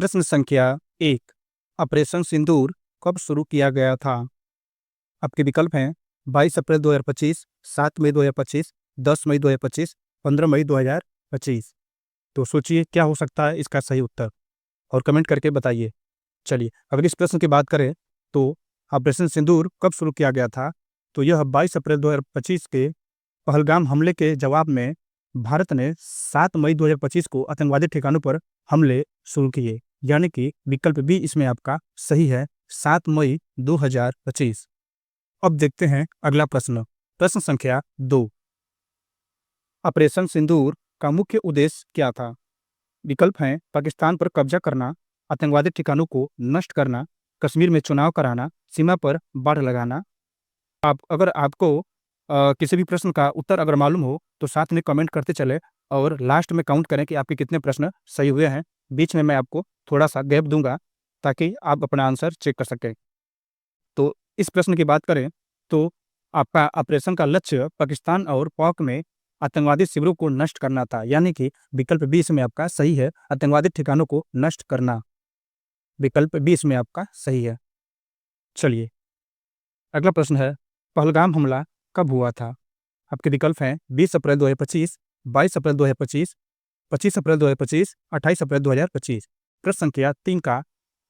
प्रश्न संख्या 1, ऑपरेशन सिंदूर कब शुरू किया गया था? आपके विकल्प हैं 22 अप्रैल 2025, 7 मई 2025, 10 मई 2025, 15 मई 2025। तो सोचिए क्या हो सकता है इसका सही उत्तर और कमेंट करके बताइए। चलिए, अगर इस प्रश्न की बात करें तो ऑपरेशन सिंदूर कब शुरू किया गया था, तो यह 22 अप्रैल 2025 के पहलगाम हमले के जवाब में भारत ने 7 मई 2025 को आतंकवादी ठिकानों पर हमले शुरू किए, यानी कि विकल्प बी इसमें आपका सही है, 7 मई 2025। अब देखते हैं अगला प्रश्न। प्रश्न संख्या 2, ऑपरेशन सिंदूर का मुख्य उद्देश्य क्या था? विकल्प हैं पाकिस्तान पर कब्जा करना, आतंकवादी ठिकानों को नष्ट करना, कश्मीर में चुनाव कराना, सीमा पर बाड़ लगाना। अगर आपको किसी भी प्रश्न का उत्तर अगर मालूम हो तो साथ में कमेंट करते चले और लास्ट में काउंट करें कि आपके कितने प्रश्न सही हुए हैं। बीच में मैं आपको थोड़ा सा गैप दूंगा ताकि आप अपना आंसर चेक कर सकें। तो इस प्रश्न की बात करें तो आपका ऑपरेशन का लक्ष्य पाकिस्तान और पाक में आतंकवादी शिविरों को नष्ट करना था, यानी कि विकल्प बी इसमें आपका सही है, आतंकवादी ठिकानों को नष्ट करना। विकल्प बी इसमें आपका सही है। चलिए, अगला प्रश्न है पहलगाम हमला कब हुआ था? आपके विकल्प हैं 20 अप्रैल 2025, 22 अप्रैल 2025, 25 अप्रैल 2025, 28 अप्रैल 2025। प्रश्न संख्या 3 का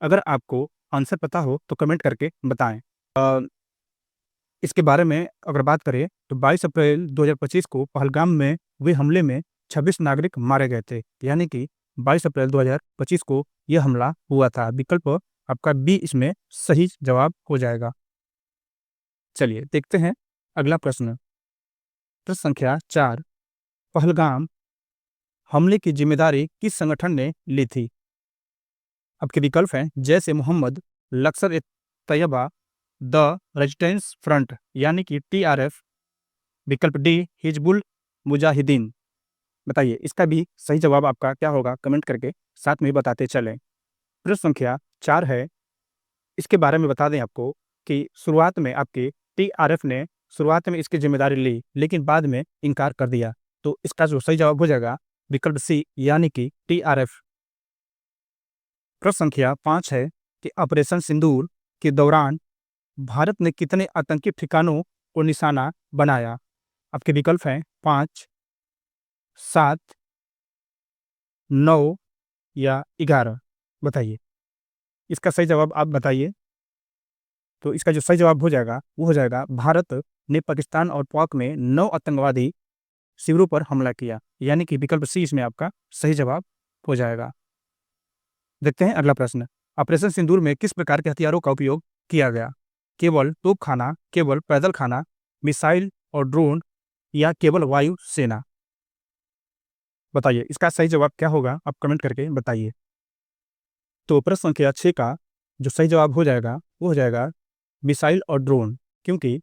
अगर आपको आंसर पता हो तो कमेंट करके बताएं। इसके बारे में अगर बात करें तो 22 अप्रैल 2025 को पहलगाम में हुए हमले में 26 नागरिक मारे गए थे, यानी कि 22 अप्रैल 2025 को यह हमला हुआ था। विकल्प आपका बी इसमें सही जवाब हो जाएगा। चलिए देखते हैं अगला प्रश्न। प्रश्न संख्या 4, पहलगाम हमले की जिम्मेदारी किस संगठन ने ली थी? आपके विकल्प हैं जैश ए मोहम्मद, लश्कर ए तैयबा, द रेजिस्टेंस फ्रंट यानी कि टीआरएफ, विकल्प डी हिजबुल मुजाहिदीन। बताइए इसका भी सही जवाब आपका क्या होगा, कमेंट करके साथ में बताते चलें। प्रश्न संख्या 4 है, इसके बारे में बता दें आपको कि शुरुआत में आपके टीआरएफ ने शुरुआत में इसकी जिम्मेदारी ली लेकिन बाद में इनकार कर दिया, तो इसका जो सही जवाब हो जाएगा विकल्प सी यानी कि टीआरएफ। प्रश्न संख्या 5 है कि ऑपरेशन सिंदूर के दौरान भारत ने कितने आतंकी ठिकानों को निशाना बनाया? आपके विकल्प हैं 5, 7, 9 या 11। बताइए इसका सही जवाब आप बताइए। तो इसका जो सही जवाब हो जाएगा वो हो जाएगा भारत ने पाकिस्तान और पाक में 9 आतंकवादी शिविरों पर हमला किया, यानी कि विकल्प सी इसमें आपका सही जवाब हो जाएगा। देखते हैं अगला प्रश्न। ऑपरेशन सिंदूर में किस प्रकार के हथियारों का उपयोग किया गया? केवल तोपखाना, केवल पैदल खाना, मिसाइल और ड्रोन या केवल वायु सेना? बताइए इसका सही जवाब क्या होगा, आप कमेंट करके बताइए। तो प्रश्न संख्या 6 का जो सही जवाब हो जाएगा वो हो जाएगा मिसाइल और ड्रोन, क्योंकि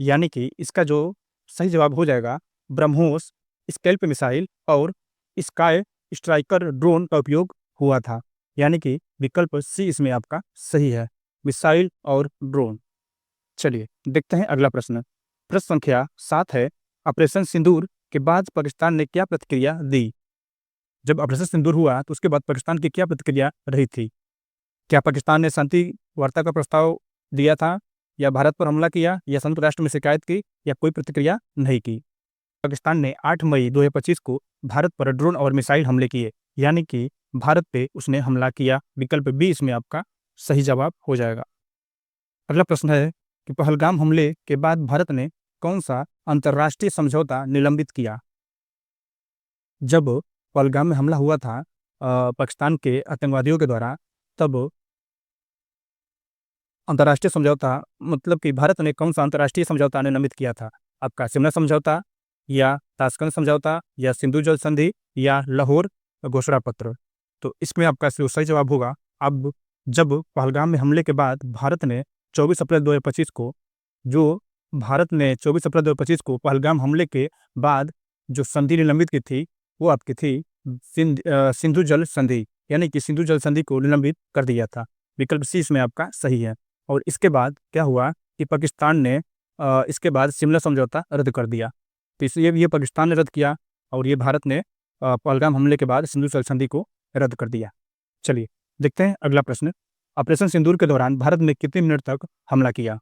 यानी कि इसका जो सही जवाब हो जाएगा ब्रह्मोस, स्कैल्प मिसाइल और स्काई स्ट्राइकर ड्रोन का उपयोग हुआ था, यानी कि विकल्प सी इसमें आपका सही है, मिसाइल और ड्रोन। चलिए देखते हैं अगला प्रश्न। प्रश्न संख्या 7 है, ऑपरेशन सिंदूर के बाद पाकिस्तान ने क्या प्रतिक्रिया दी? जब ऑपरेशन सिंदूर हुआ तो उसके बाद पाकिस्तान की क्या प्रतिक्रिया रही थी? क्या पाकिस्तान ने शांति वार्ता का प्रस्ताव दिया था, या भारत पर हमला किया, या संयुक्त राष्ट्र में शिकायत की, या कोई प्रतिक्रिया नहीं की? पाकिस्तान ने 8 मई 2025 को भारत पर ड्रोन और मिसाइल हमले किए, यानी कि भारत पे उसने हमला किया। विकल्प बी इसमें आपका सही जवाब हो जाएगा। अगला प्रश्न है कि पहलगाम हमले के बाद भारत ने कौन सा अंतर्राष्ट्रीय समझौता निलंबित किया? जब पहलगाम में हमला हुआ था पाकिस्तान के आतंकवादियों के द्वारा, तब अंतर्राष्ट्रीय समझौता मतलब कि भारत ने कौन सा अंतर्राष्ट्रीय समझौता निलंबित किया था? आपका शिमला समझौता, या ताशकंद समझौता, या सिंधु जल संधि, या लाहौर घोषणा पत्र? तो इसमें आपका जो सही जवाब होगा, अब जब पहलगाम में हमले के बाद भारत ने 24 अप्रैल 2025 को पहलगाम हमले के बाद जो संधि निलंबित की थी वो आपकी थी सिंधु जल संधि, यानी कि सिंधु जल संधि को निलंबित कर दिया था। विकल्प सी इसमें आपका सही है। और इसके बाद क्या हुआ कि पाकिस्तान ने इसके बाद शिमला समझौता रद्द कर दिया। तो इसलिए ये पाकिस्तान ने रद्द किया और ये भारत ने पहलगाम हमले के बाद सिंधु जल संधि को रद्द कर दिया। चलिए देखते हैं अगला प्रश्न। ऑपरेशन सिंदूर के दौरान भारत ने कितने मिनट तक हमला किया?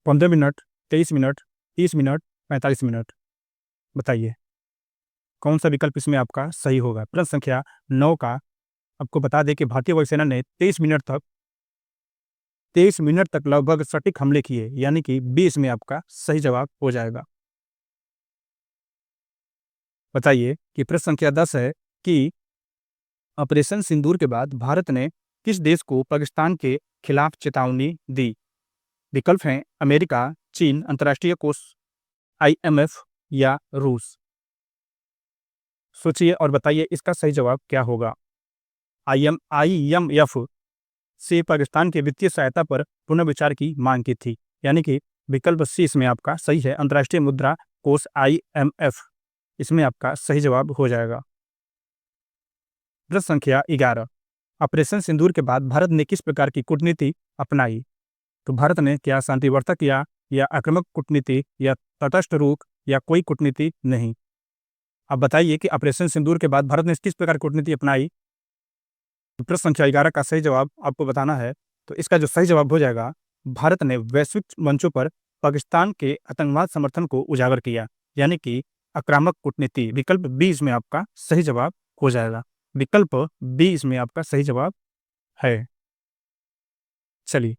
15 मिनट, 23 मिनट, 30 मिनट, 45 मिनट। बताइए कौन सा विकल्प इसमें आपका सही होगा? प्रश्न संख्या 9 का आपको बता दें कि भारतीय वायुसेना ने 23 मिनट तक लगभग सटीक हमले किए, यानी कि 20 में आपका सही जवाब हो जाएगा। बताइए कि प्रश्न संख्या 10 है कि ऑपरेशन सिंदूर के बाद भारत ने किस देश को पाकिस्तान के खिलाफ चेतावनी दी? विकल्प हैं अमेरिका, चीन, अंतर्राष्ट्रीय कोष, IMF या रूस। सोचिए और बताइए इसका सही जवाब क्या होगा? IMF से पाकिस्तान के वित्तीय सहायता पर पुनर्विचार की मांग की थी, यानी कि विकल्प सी इसमें आपका सही है, अंतर्राष्ट्रीय मुद्रा कोष IMF इसमें आपका सही जवाब हो जाएगा। प्रश्न संख्या 11, ऑपरेशन सिंदूर के बाद भारत ने किस प्रकार की कूटनीति अपनाई? तो भारत ने क्या शांतिवर्तक किया, या आक्रामक कूटनीति, या तटस्थ रुख, या कोई कूटनीति नहीं? अब बताइए कि ऑपरेशन सिंदूर के बाद भारत ने किस प्रकार की कूटनीति अपनाई? प्रश्न संख्या 11 का सही जवाब आपको बताना है। तो इसका जो सही जवाब हो जाएगा, भारत ने वैश्विक मंचों पर पाकिस्तान के आतंकवाद समर्थन को उजागर किया, यानी कि आक्रामक कूटनीति। विकल्प बी इसमें आपका सही जवाब हो जाएगा। विकल्प बी इसमें आपका सही जवाब है। चलिए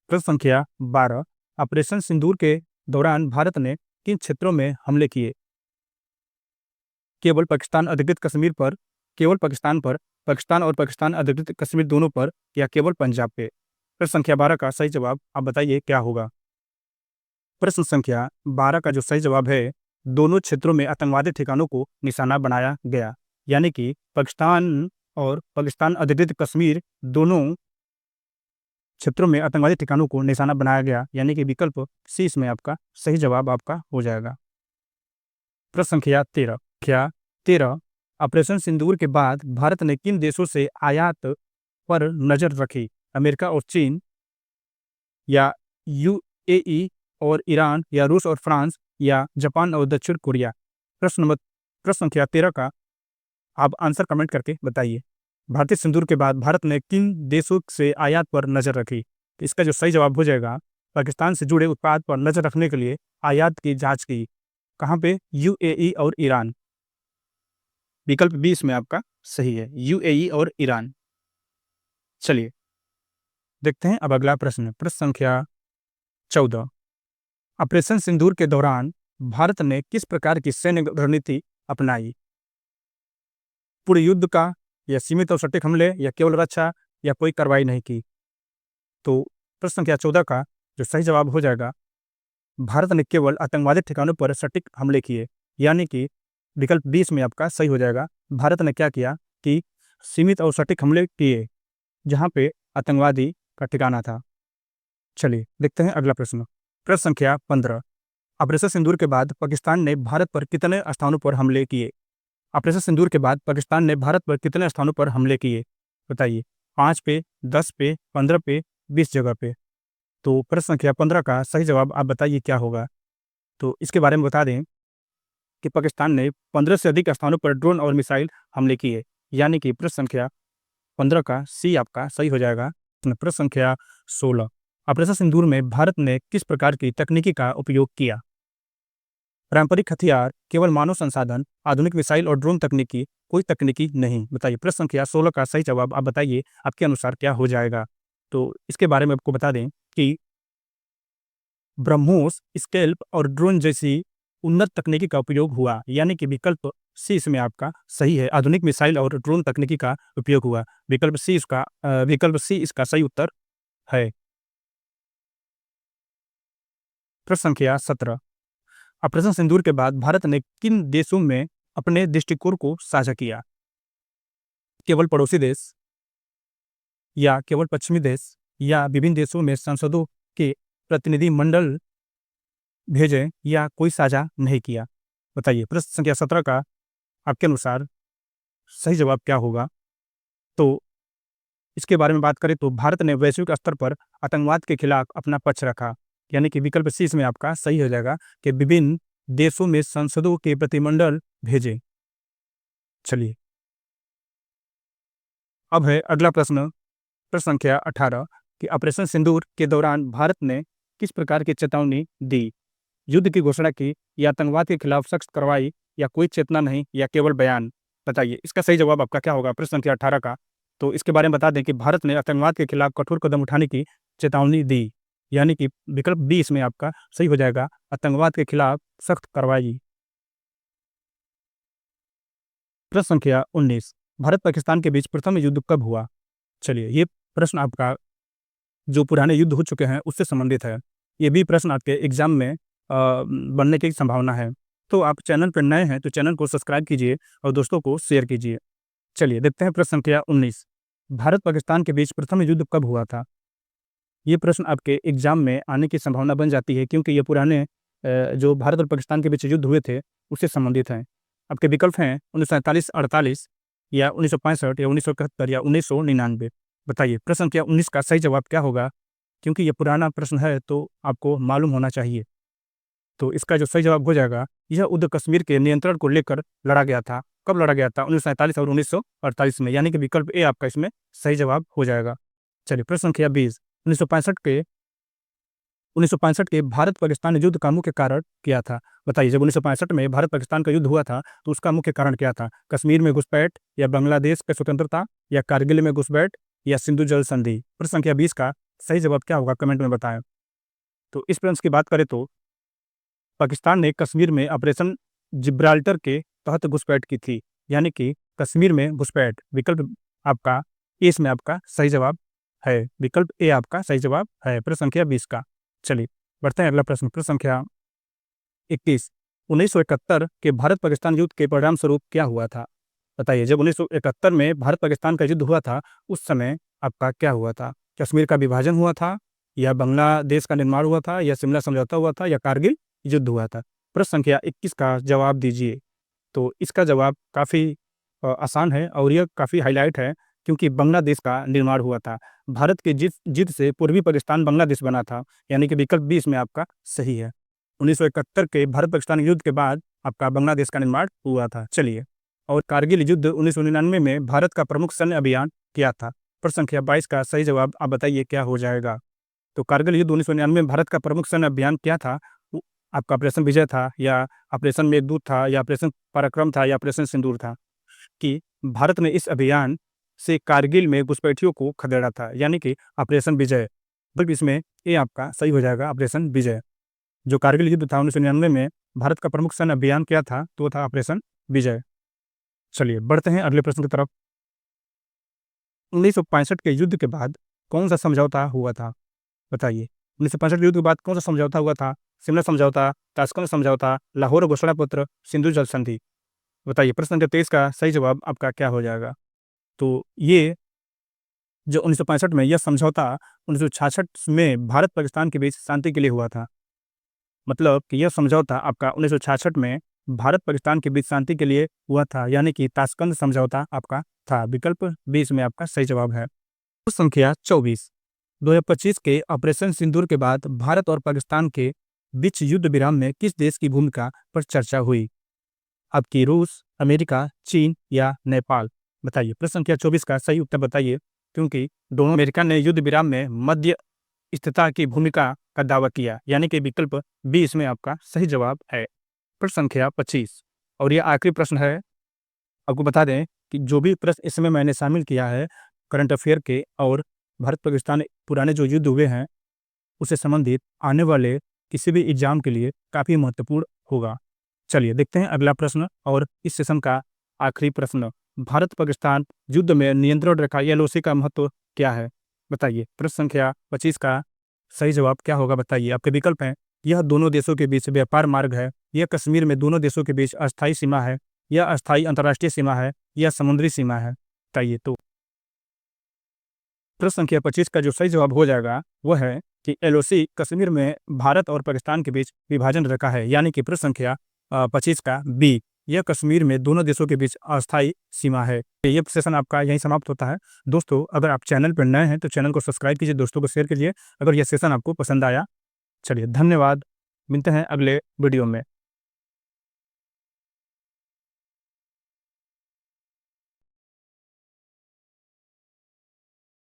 प्रश्न संख्या 12, ऑपरेशन सिंदूर के दौरान भारत ने किन क्षेत्रों में हमले किए? केवल पाकिस्तान अधिकृत कश्मीर पर, केवल पाकिस्तान पर, पाकिस्तान और पाकिस्तान अधिकृत कश्मीर दोनों पर, या केवल पंजाब पे? प्रश्न संख्या 12 का सही जवाब आप बताइए क्या होगा? प्रश्न संख्या 12 का जो सही जवाब है, दोनों क्षेत्रों में आतंकवादी ठिकानों को निशाना बनाया गया, यानी कि पाकिस्तान और पाकिस्तान अधिकृत कश्मीर दोनों क्षेत्रों में आतंकवादी ठिकानों को निशाना बनाया गया, यानी कि विकल्प सी इसमें आपका सही जवाब आपका हो जाएगा। प्रश्न संख्या 13, ऑपरेशन सिंदूर के बाद भारत ने किन देशों से आयात पर नजर रखी? अमेरिका और चीन, या UAE और ईरान, या रूस और फ्रांस, या जापान और दक्षिण कोरिया? प्रश्न संख्या 13 का आप आंसर कमेंट करके बताइए। भारतीय सिंदूर के बाद भारत ने किन देशों से आयात पर नजर रखी? तो इसका जो सही जवाब हो जाएगा, पाकिस्तान से जुड़े उत्पाद पर नजर रखने के लिए आयात की जांच की। कहाँ पे? UAE और ईरान। विकल्प बी इसमें आपका सही है, UAE और ईरान। चलिए देखते हैं अब अगला प्रश्न। प्रश्न संख्या 14, ऑपरेशन सिंदूर के दौरान भारत ने किस प्रकार की सैन्य रणनीति अपनाई? पूरे युद्ध का, या सीमित और सटीक हमले, या केवल रक्षा, या कोई कार्रवाई नहीं की? तो प्रश्न संख्या 14 का जो सही जवाब हो जाएगा, भारत ने केवल आतंकवादी ठिकानों पर सटीक हमले किए, यानी कि विकल्प 20 में आपका सही हो जाएगा। भारत ने क्या किया कि सीमित और सटीक हमले किए जहां पे आतंकवादी का ठिकाना था। चलिए देखते हैं अगला प्रश्न। प्रश्न संख्या 15, ऑपरेशन सिंदूर के बाद पाकिस्तान ने भारत पर कितने स्थानों पर हमले किए? ऑपरेशन सिंदूर के बाद पाकिस्तान ने भारत पर कितने स्थानों पर हमले किए? बताइए, 5 पे, 10 पे, 15 पे, 20 जगह पे? तो प्रश्न संख्या 15 का सही जवाब आप बताइए क्या होगा? तो इसके बारे में बता दें कि पाकिस्तान ने 15 से अधिक स्थानों पर ड्रोन और मिसाइल हमले किए, यानी कि प्रश्न संख्या 15 का सी आपका सही हो जाएगा। प्रश्न संख्या 16, ऑपरेशन सिंदूर में भारत ने किस प्रकार की तकनीकी का उपयोग किया? पारंपरिक हथियार, केवल मानव संसाधन, आधुनिक मिसाइल और ड्रोन तकनीकी, कोई तकनीकी नहीं? बताइए प्रश्न संख्या 16 का सही जवाब आप बताइए आपके अनुसार क्या हो जाएगा? तो इसके बारे में आपको बता दें कि ब्रह्मोस, स्कैल्प और ड्रोन जैसी उन्नत तकनीकी का उपयोग हुआ, यानी कि विकल्प सी इसमें आपका सही है, आधुनिक मिसाइल और ड्रोन तकनीकी का उपयोग हुआ। विकल्प सी इसका सही उत्तर है। प्रश्न संख्या 17, ऑपरेशन सिंदूर के बाद भारत ने किन देशों में अपने दृष्टिकोण को साझा किया? केवल पड़ोसी देश, या केवल पश्चिमी देश, या विभिन्न देशों में सांसदों के प्रतिनिधि मंडल भेजें, या कोई साझा नहीं किया? बताइए प्रश्न संख्या 17 का आपके अनुसार सही जवाब क्या होगा? तो इसके बारे में बात करें तो भारत ने वैश्विक स्तर पर आतंकवाद के खिलाफ अपना पक्ष रखा, यानी कि विकल्प सी इसमें आपका सही हो जाएगा कि विभिन्न देशों में संसदों के प्रतिनिधिमंडल भेजे। चलिए अब है अगला प्रश्न, प्रश्न संख्या 18 कि ऑपरेशन सिंदूर के दौरान भारत ने किस प्रकार की चेतावनी दी? युद्ध की घोषणा की, या आतंकवाद के खिलाफ सख्त कार्रवाई, या कोई चेतना नहीं, या केवल बयान? बताइए, इसका सही जवाब आपका क्या होगा प्रश्न संख्या 18 का? तो इसके बारे में बता दें कि भारत ने आतंकवाद के खिलाफ कठोर कदम उठाने की चेतावनी दी, यानी कि विकल्प बी इसमें आपका सही हो जाएगा, आतंकवाद के खिलाफ सख्त कार्रवाई। प्रश्न संख्या 19 भारत पाकिस्तान के बीच प्रथम युद्ध कब हुआ? चलिए, ये प्रश्न आपका जो पुराने युद्ध हो चुके हैं उससे संबंधित है। ये भी प्रश्न आपके एग्जाम में बनने की संभावना है। तो आप चैनल पर नए हैं तो चैनल को सब्सक्राइब कीजिए और दोस्तों को शेयर कीजिए। चलिए देखते हैं प्रश्न संख्या 19 भारत पाकिस्तान के बीच प्रथम युद्ध कब हुआ था? ये प्रश्न आपके एग्जाम में आने की संभावना बन जाती है, क्योंकि ये पुराने जो भारत और पाकिस्तान के बीच युद्ध हुए थे उससे संबंधित हैं। आपके विकल्प हैं 1947-48, या 1965, या 1971, या 1999। बताइए, प्रश्न संख्या 19 का सही जवाब क्या होगा? क्योंकि ये पुराना प्रश्न है तो आपको मालूम होना चाहिए। तो इसका जो सही जवाब हो जाएगा, यह युद्ध कश्मीर के नियंत्रण को लेकर लड़ा गया था। कब लड़ा गया था? 1947 और 1948 में, यानी कि विकल्प ए आपका इसमें सही जवाब हो जाएगा। चलिए, प्रश्न संख्या 20 1965 के भारत पाकिस्तान युद्ध का मुख्य कारण क्या था? बताइए, जब 1965 में भारत पाकिस्तान का युद्ध हुआ था तो उसका मुख्य कारण क्या था? कश्मीर में घुसपैठ, या बांग्लादेश का स्वतंत्रता, या कारगिल में घुसपैठ, या सिंधु जल संधि? प्रश्न संख्या 20 का सही जवाब क्या होगा कमेंट में बताएं। तो इस प्रश्न की बात करें तो पाकिस्तान ने कश्मीर में ऑपरेशन जिब्राल्टर के तहत घुसपैठ की थी, यानी कि कश्मीर में घुसपैठ। विकल्प आपका इसमें आपका सही जवाब है, विकल्प ए आपका सही जवाब है प्रश्न संख्या 20 का। चलिए बढ़ते हैं अगला प्रश्न, प्रश्न संख्या 21 1971 के भारत पाकिस्तान युद्ध के परिणाम स्वरूप क्या हुआ था? बताइए, जब 1971 में भारत पाकिस्तान का युद्ध हुआ था उस समय आपका क्या हुआ था? कश्मीर का विभाजन हुआ था, या बांग्लादेश का निर्माण हुआ था, या शिमला समझौता हुआ था, या कारगिल युद्ध हुआ था? प्रश्न संख्या 21 का जवाब दीजिए। तो इसका जवाब काफ़ी आसान है और यह काफ़ी हाईलाइट है, क्योंकि बांग्लादेश का निर्माण हुआ था। भारत की जीत से पूर्वी पाकिस्तान बांग्लादेश बना था, यानी कि विकल्प बी इसमें आपका सही है। 1971 के भारत पाकिस्तान युद्ध के बाद आपका बांग्लादेश का निर्माण हुआ था। चलिए, और कारगिल युद्ध 1999 में भारत का प्रमुख सैन्य अभियान क्या था? प्रश्न संख्या 22 का सही जवाब आप बताइए क्या हो जाएगा? तो कारगिल युद्ध 1999 में भारत का प्रमुख सैन्य अभियान क्या था? आपका ऑपरेशन विजय था, या ऑपरेशन मेघदूत था, या ऑपरेशन पराक्रम था, या ऑपरेशन सिंदूर था? कि भारत ने इस अभियान से कारगिल में घुसपैठियों को खदेड़ा था, यानी कि ऑपरेशन विजय। बल्कि इसमें ये आपका सही हो जाएगा, ऑपरेशन विजय। जो कारगिल युद्ध था 1999 में भारत का प्रमुख सैन्य अभियान क्या था? तो वो था ऑपरेशन विजय। चलिए बढ़ते हैं अगले प्रश्न की तरफ। 1965 के युद्ध के बाद कौन सा समझौता हुआ था? बताइए, 1965 युद्ध के बाद कौन सा समझौता हुआ था? शिमला समझौता, ताशकंद समझौता, लाहौर घोषणा पत्र, सिंधु जल संधि? बताइए, प्रश्न संख्या 23 का सही जवाब आपका क्या हो जाएगा? तो ये जो 1965 में यह समझौता 1966 में भारत पाकिस्तान के बीच शांति के लिए हुआ था। मतलब कि यह समझौता आपका 1966 में भारत पाकिस्तान के बीच शांति के लिए हुआ था, यानी कि ताशकंद समझौता आपका था। विकल्प बी इसमें आपका सही जवाब है। प्रश्न संख्या 24 2025 के ऑपरेशन सिंदूर के बाद भारत और पाकिस्तान के बीच युद्ध विराम में किस देश की भूमिका पर चर्चा हुई? आपकी रूस, अमेरिका, चीन, या नेपाल? बताइए, प्रश्न संख्या 24 का सही उत्तर बताइए, क्योंकि दोनों अमेरिका ने युद्ध विराम में मध्य स्थिरता की भूमिका का दावा किया, यानी कि विकल्प बी इसमें आपका सही जवाब है। प्रश्न संख्या 25 और यह आखिरी प्रश्न है। आपको बता दें कि जो भी प्रश्न इसमें मैंने शामिल किया है करंट अफेयर के और भारत पाकिस्तान पुराने जो युद्ध हुए हैं उससे संबंधित आने वाले किसी भी एग्जाम के लिए काफ़ी महत्वपूर्ण होगा। चलिए देखते हैं अगला प्रश्न और इस सेशन का आखिरी प्रश्न। भारत पाकिस्तान युद्ध में नियंत्रण रेखा एलओसी का महत्व क्या है? बताइए, प्रश्न संख्या 25 का सही जवाब क्या होगा? बताइए, आपके विकल्प हैं। यह दोनों देशों के बीच व्यापार मार्ग है, यह कश्मीर में दोनों देशों के बीच अस्थायी सीमा है, यह अस्थायी अंतर्राष्ट्रीय सीमा है, यह समुद्री सीमा है? बताइए। तो प्रश्न संख्या 25 का जो सही जवाब हो जाएगा वह है कि एलओसी कश्मीर में भारत और पाकिस्तान के बीच विभाजन रेखा है, यानी कि प्रश्न संख्या 25 का बी, यह कश्मीर में दोनों देशों के बीच अस्थायी सीमा है। ये सेशन आपका यहीं समाप्त होता है। दोस्तों, अगर आप चैनल पर नए हैं तो चैनल को सब्सक्राइब कीजिए, दोस्तों को शेयर कीजिए अगर यह सेशन आपको पसंद आया। चलिए धन्यवाद, मिलते हैं अगले वीडियो में।